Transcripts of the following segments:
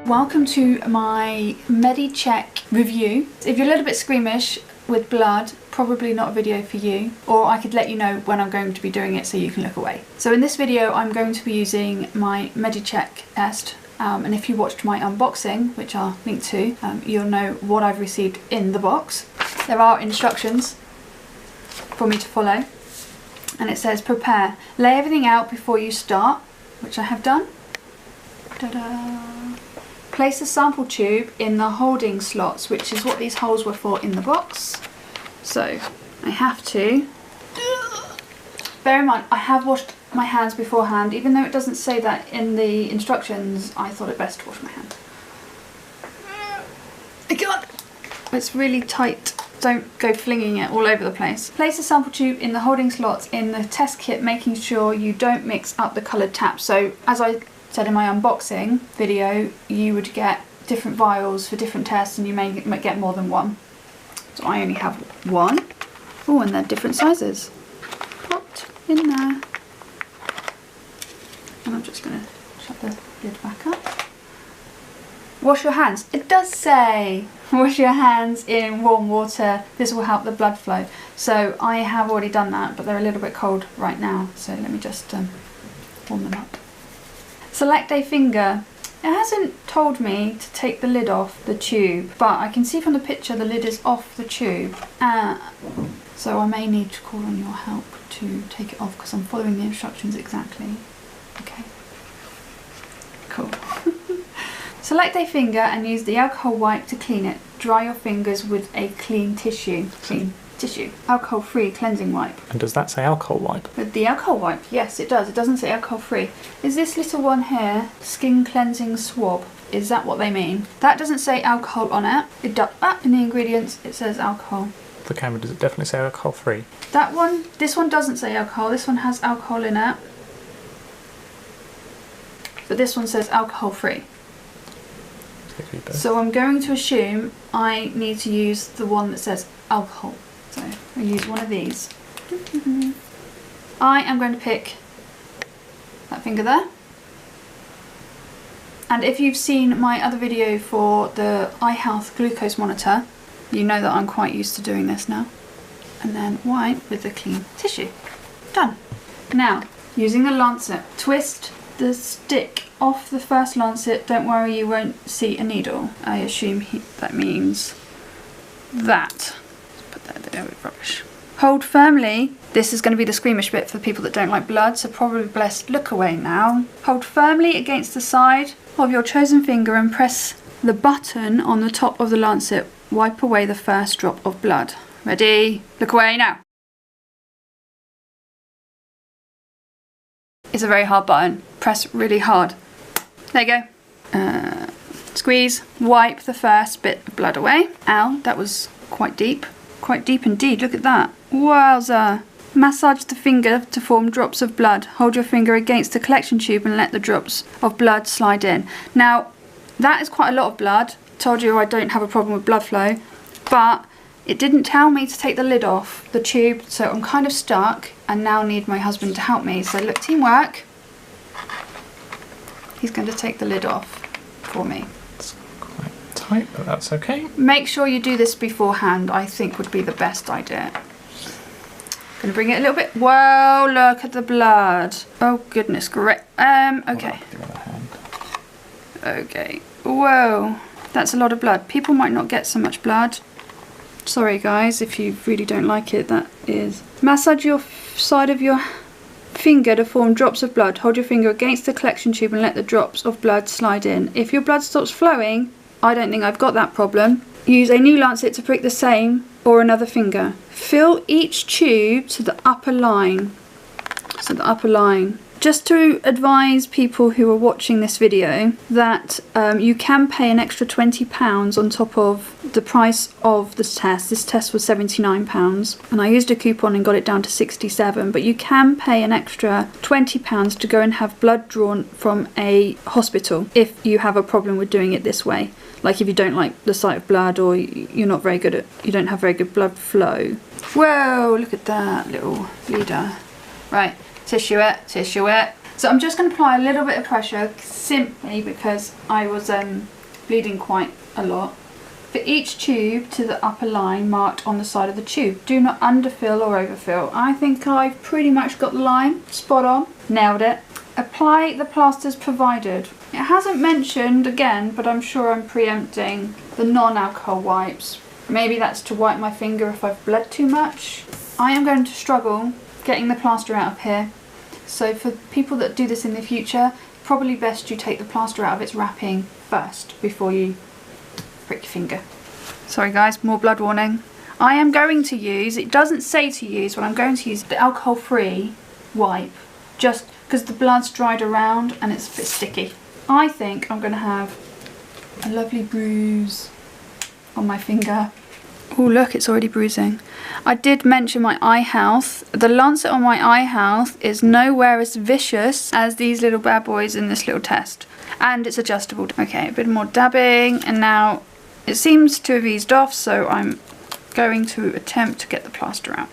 Welcome to my Medicheck review. If you're a little bit squeamish with blood, probably not a video for you, or I could let you know when I'm going to be doing it so you can look away. So in this video I'm going to be using my Medicheck test, and if you watched my unboxing, which I'll link to, you'll know what I've received in the box. There are instructions for me to follow, and it says prepare. Lay everything out before you start, which I have done. Ta-da! Place the sample tube in the holding slots, which is what these holes were for in the box. So I have to, bear in mind I have washed my hands beforehand, even though it doesn't say that in the instructions. I thought it best to wash my hand. I can't. It's really tight. Don't go flinging it all over the place. Place the sample tube in the holding slots in the test kit, making sure you don't mix up the coloured taps. So as I said in my unboxing video, you would get different vials for different tests, and you may get more than one. So I only have one. Oh, and they're different sizes. Popped in there. And I'm just going to shut the lid back up. Wash your hands. It does say wash your hands in warm water. This will help the blood flow. So I have already done that, but they're a little bit cold right now. So let me just warm them up. Select a finger. It hasn't told me to take the lid off the tube, but I can see from the picture the lid is off the tube. So I may need to call on your help to take it off, because I'm following the instructions exactly. Okay. Cool. Select a finger and use the alcohol wipe to clean it. Dry your fingers with a clean tissue. Alcohol-free cleansing wipe. And does that say alcohol wipe? With the alcohol wipe, yes it does. It doesn't say alcohol-free. Is this little one here, skin cleansing swab? Is that what they mean? That doesn't say alcohol on it. It does. In the ingredients it says alcohol. The camera, does it definitely say alcohol-free? That one, this one doesn't say alcohol. This one has alcohol in it. But this one says alcohol-free. So I'm going to assume I need to use the one that says alcohol. So I'll use one of these. I am going to pick that finger there. And if you've seen my other video for the iHealth glucose monitor, you know that I'm quite used to doing this now. And then wipe with the clean tissue. Done. Now, using the lancet, twist the stick off the first lancet. Don't worry, you won't see a needle. I assume that means that. There with rubbish. Hold firmly. This is going to be the squeamish bit for people that don't like blood, so probably best look away now. Hold firmly against the side of your chosen finger and press the button on the top of the lancet. Wipe away the first drop of blood. Ready? Look away now. It's a very hard button. Press really hard. There you go. Squeeze. Wipe the first bit of blood away. Ow, that was quite deep. Quite deep indeed, look at that. Wowza. Massage the finger to form drops of blood. Hold your finger against the collection tube and let the drops of blood slide in. Now, that is quite a lot of blood. Told you I don't have a problem with blood flow, but it didn't tell me to take the lid off the tube, so I'm kind of stuck and now need my husband to help me. So look, teamwork. He's going to take the lid off for me. Tight, but that's okay. Make sure you do this beforehand, I think would be the best idea. Gonna bring it a little bit. Whoa, look at the blood. Oh goodness, great. Okay. Okay. Whoa, that's a lot of blood. People might not get so much blood. Sorry guys, if you really don't like it, that is. Massage your side of your finger to form drops of blood. Hold your finger against the collection tube and let the drops of blood slide in. If your blood stops flowing, I don't think I've got that problem. Use a new lancet to prick the same or another finger. Fill each tube to the upper line. So the upper line. Just to advise people who are watching this video that you can pay an extra £20 on top of the price of this test. This test was £79 and I used a coupon and got it down to £67, but you can pay an extra £20 to go and have blood drawn from a hospital if you have a problem with doing it this way. Like if you don't like the sight of blood, or you're not very good at, you don't have very good blood flow. Whoa, look at that little bleeder. Right. Tissue it, tissue it. So I'm just going to apply a little bit of pressure simply because I was bleeding quite a lot. For each tube to the upper line marked on the side of the tube. Do not underfill or overfill. I think I've pretty much got the line spot on. Nailed it. Apply the plasters provided. It hasn't mentioned again, but I'm sure I'm preempting the non-alcohol wipes. Maybe that's to wipe my finger if I've bled too much. I am going to struggle getting the plaster out of here. So for people that do this in the future, probably best you take the plaster out of its wrapping first before you prick your finger. Sorry guys, more blood warning. I am going to use, it doesn't say to use, but I'm going to use the alcohol-free wipe just because the blood's dried around and it's a bit sticky. I think I'm going to have a lovely bruise on my finger. Oh look, it's already bruising. I did mention my eye health. The lancet on my eye health is nowhere as vicious as these little bad boys in this little test. And it's adjustable. Okay, a bit more dabbing, and now it seems to have eased off, so I'm going to attempt to get the plaster out.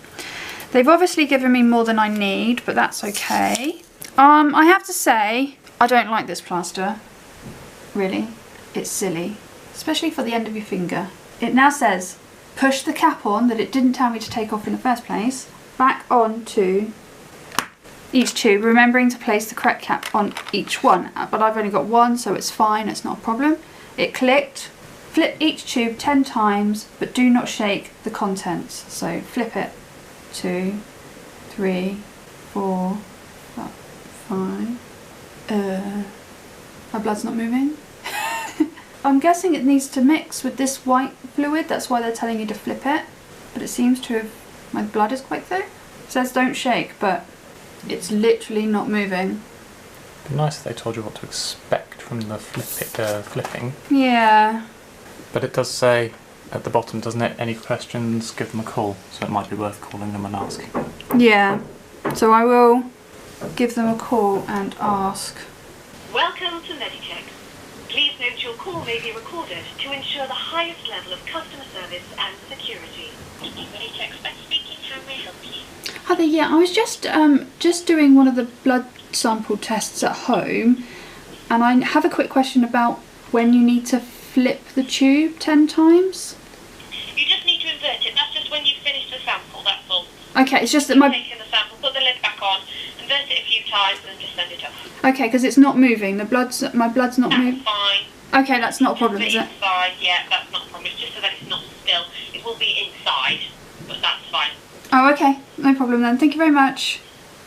They've obviously given me more than I need, but that's okay. I have to say, I don't like this plaster. Really, it's silly, especially for the end of your finger. It now says, push the cap on that it didn't tell me to take off in the first place, back onto each tube, remembering to place the correct cap on each one. But I've only got one, so it's fine, it's not a problem. It clicked. Flip each tube 10 times, but do not shake the contents. So flip it. 2, 3, 4, 5. My blood's not moving. I'm guessing it needs to mix with this white fluid, that's why they're telling you to flip it. But it seems to have, my blood is quite thick. It says don't shake, but it's literally not moving. It'd be nice if they told you what to expect from the flipping. Yeah. But it does say at the bottom, doesn't it? Any questions, give them a call. So it might be worth calling them and asking. Yeah. So I will give them a call and ask. Welcome to Medichecks. Please note your call may be recorded to ensure the highest level of customer service and security. Medichecks, I'm speaking. How may I help you? Hi there. Yeah, I was just doing one of the blood sample tests at home, and I have a quick question about when you need to flip the tube 10 times. You just need to invert it. That's just when you finish the sample. That's all. Okay, it's just that my Taking the sample, put the lid back on, invert it a few times, and just send it off. okay, because it's not moving. My blood's not moving. That's fine. Okay, that's not a problem, is it? Inside, yeah, that's not a problem. It's just so that it's not still. It will be inside, but that's fine. Oh, okay, no problem then. Thank you very much.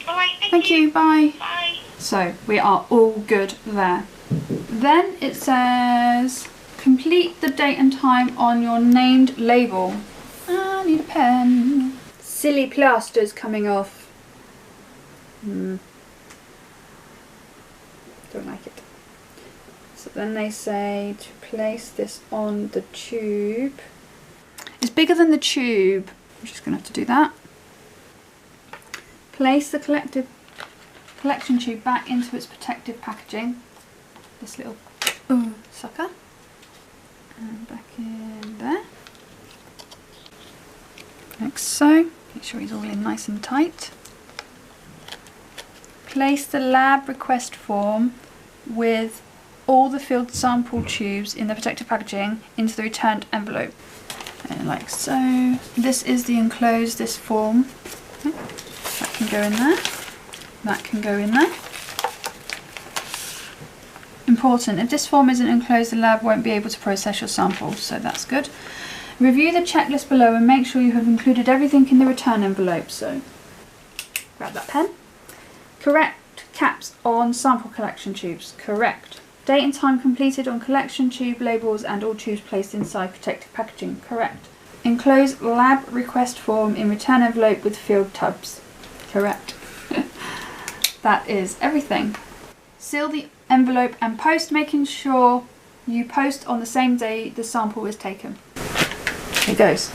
All right, Thank you. Bye. Bye. So we are all good there. Then it says complete the date and time on your named label. I need a pen. Silly plasters coming off. Don't like it. So then they say to place this on the tube. It's bigger than the tube. I'm just going to have to do that. Place the collection tube back into its protective packaging. This little sucker. And back in there. Like so. Make sure he's all in nice and tight. Place the lab request form with all the filled sample tubes in the protective packaging into the returned envelope. And like so. This is the enclosed, this form. That can go in there. That can go in there. Important, if this form isn't enclosed, the lab won't be able to process your sample, so that's good. Review the checklist below and make sure you have included everything in the return envelope. So, grab that pen. Correct caps on sample collection tubes. Correct. Date and time completed on collection tube labels and all tubes placed inside protective packaging. Correct. Enclose lab request form in return envelope with filled tubs. Correct. That is everything. Seal the envelope and post, making sure you post on the same day the sample is taken. Here it goes.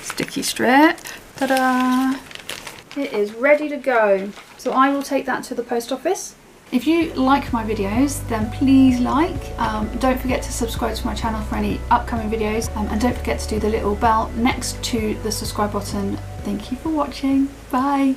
Sticky strip. Ta-da! It is ready to go. So I will take that to the post office. If you like my videos, then please like. Don't forget to subscribe to my channel for any upcoming videos. And don't forget to do the little bell next to the subscribe button. Thank you for watching. Bye.